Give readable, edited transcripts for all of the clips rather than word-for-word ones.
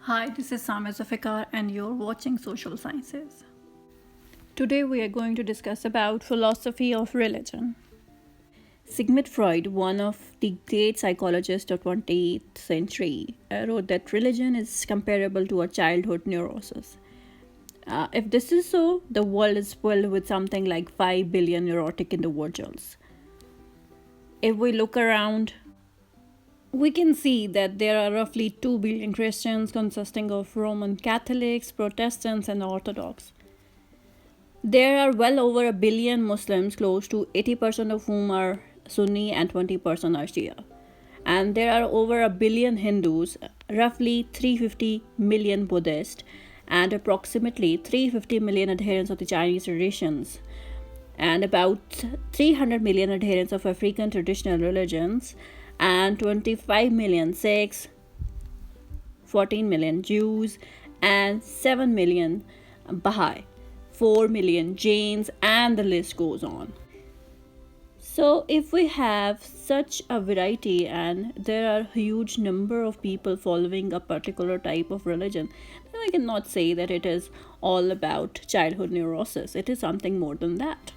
Hi, this is Saamiya Zulfiqar and you're watching Social Sciences. Today we are going to discuss about philosophy of religion. Sigmund Freud, one of the great psychologists of 20th century, wrote that religion is comparable to a childhood neurosis. If this is so, the world is filled with something like 5 billion neurotic individuals. If we look around, we can see that there are roughly 2 billion Christians consisting of Roman Catholics, Protestants, and Orthodox. There are well over a billion Muslims, close to 80% of whom are Sunni and 20% are Shia. And there are over a billion Hindus, roughly 350 million Buddhists, and approximately 350 million adherents of the Chinese traditions, and about 300 million adherents of African traditional religions, and 25 million Sikhs, 14 million Jews, and 7 million Baha'i, 4 million Jains, and the list goes on. So if we have such a variety and there are a huge number of people following a particular type of religion, then we cannot say that it is all about childhood neurosis. It is something more than that.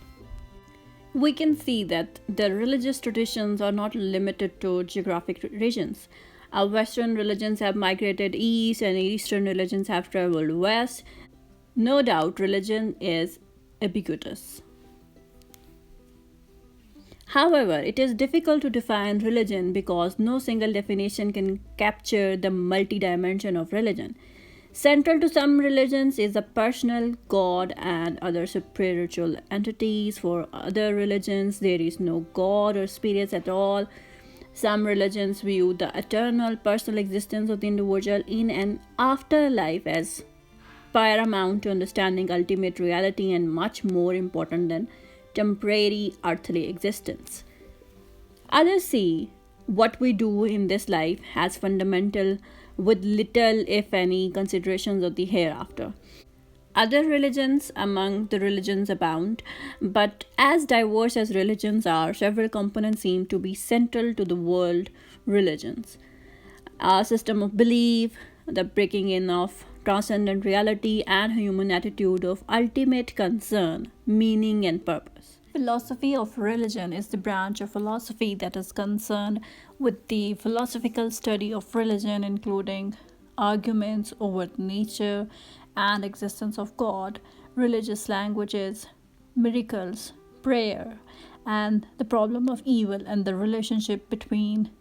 We can see that the religious traditions are not limited to geographic regions. Western religions have migrated east and Eastern religions have traveled west. No doubt religion is ubiquitous. However, it is difficult to define religion because no single definition can capture the multi-dimension of religion. Central to some religions is a personal God and other spiritual entities. For other religions, there is no God or spirits at all. Some religions view the eternal personal existence of the individual in an afterlife as paramount to understanding ultimate reality and much more important than temporary earthly existence. Others see what we do in this life as fundamental, with little, if any, considerations of the hereafter. Other religions among the religions abound, but as diverse as religions are, several components seem to be central to the world religions. A system of belief, the breaking in of transcendent reality, and human attitude of ultimate concern, meaning, and purpose. Philosophy of religion is the branch of philosophy that is concerned with the philosophical study of religion, including arguments over the nature and existence of God, religious languages, miracles, prayer, and the problem of evil and the relationship between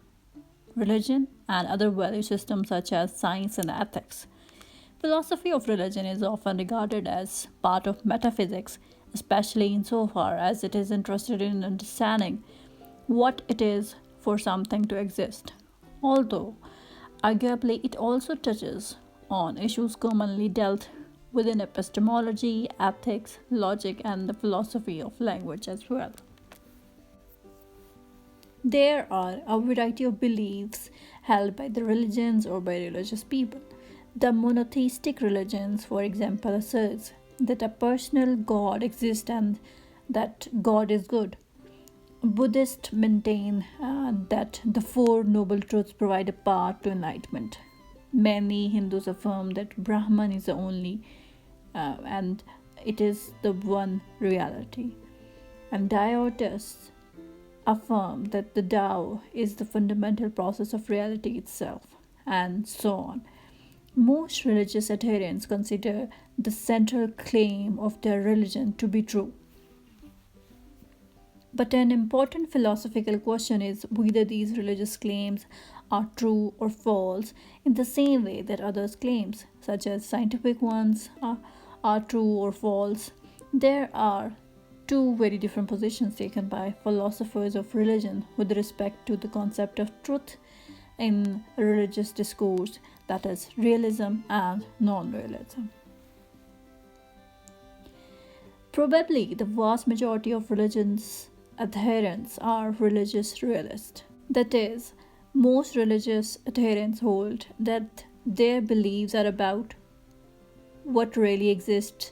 religion and other value systems such as science and ethics. Philosophy of religion is often regarded as part of metaphysics, especially insofar as it is interested in understanding what it is for something to exist. Although, arguably, it also touches on issues commonly dealt with in epistemology, ethics, logic, and the philosophy of language as well. There are a variety of beliefs held by the religions or by religious people. The monotheistic religions, for example, asserts that a personal God exists and that God is good. Buddhists maintain that the Four Noble Truths provide a path to enlightenment. Many Hindus affirm that Brahman is the only and it is the one reality. And Diotists affirm that the Tao is the fundamental process of reality itself, and so on. Most religious adherents consider the central claim of their religion to be true. But an important philosophical question is whether these religious claims are true or false in the same way that others' claims, such as scientific ones, are true or false. There are two very different positions taken by philosophers of religion with respect to the concept of truth in religious discourse, that is, realism and non-realism. Probably the vast majority of religion's adherents are religious realists. That is, most religious adherents hold that their beliefs are about what really exists,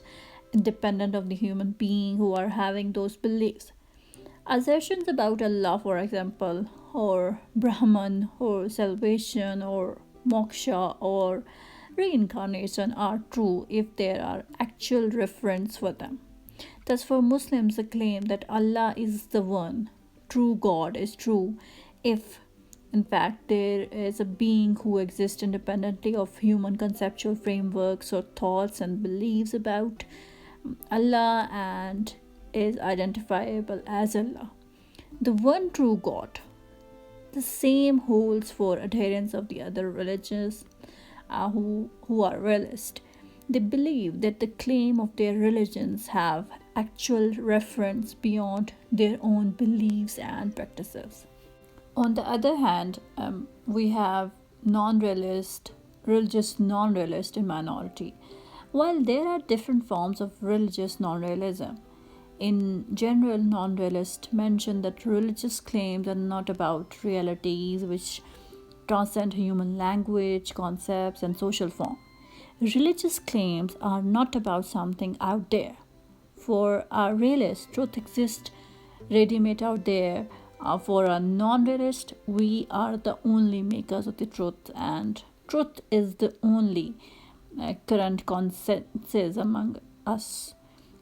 independent of the human being who are having those beliefs. Assertions about Allah, for example, or Brahman, or salvation, or moksha, or reincarnation are true if there are actual reference for them. Thus, for Muslims, the claim that Allah is the one true God is true if, in fact, there is a being who exists independently of human conceptual frameworks or thoughts and beliefs about Allah and is identifiable as Allah, the one true God. The same holds for adherents of the other religions who are realist. They believe that the claim of their religions have actual reference beyond their own beliefs and practices. On the other hand, we have religious non-realist in minority. While there are different forms of religious non-realism, in general, non-realists mention that religious claims are not about realities which transcend human language, concepts, and social form. Religious claims are not about something out there. For a realist, truth exists ready-made out there. For a non-realist, we are the only makers of the truth, and truth is the only current consensus among us.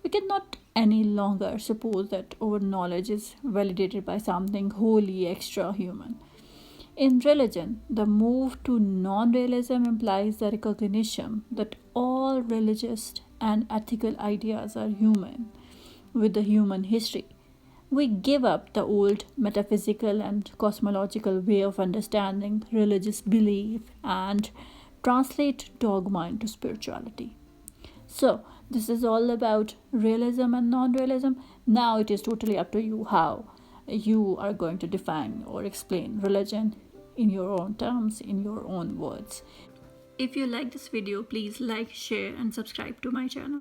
We cannot any longer suppose that our knowledge is validated by something wholly extra-human. In religion, the move to non-realism implies the recognition that all religious and ethical ideas are human, with a human history. We give up the old metaphysical and cosmological way of understanding religious belief and translate dogma into spirituality. So, this is all about realism and non-realism. Now it is totally up to you how you are going to define or explain religion in your own terms, in your own words. If you like this video, please like, share, and subscribe to my channel.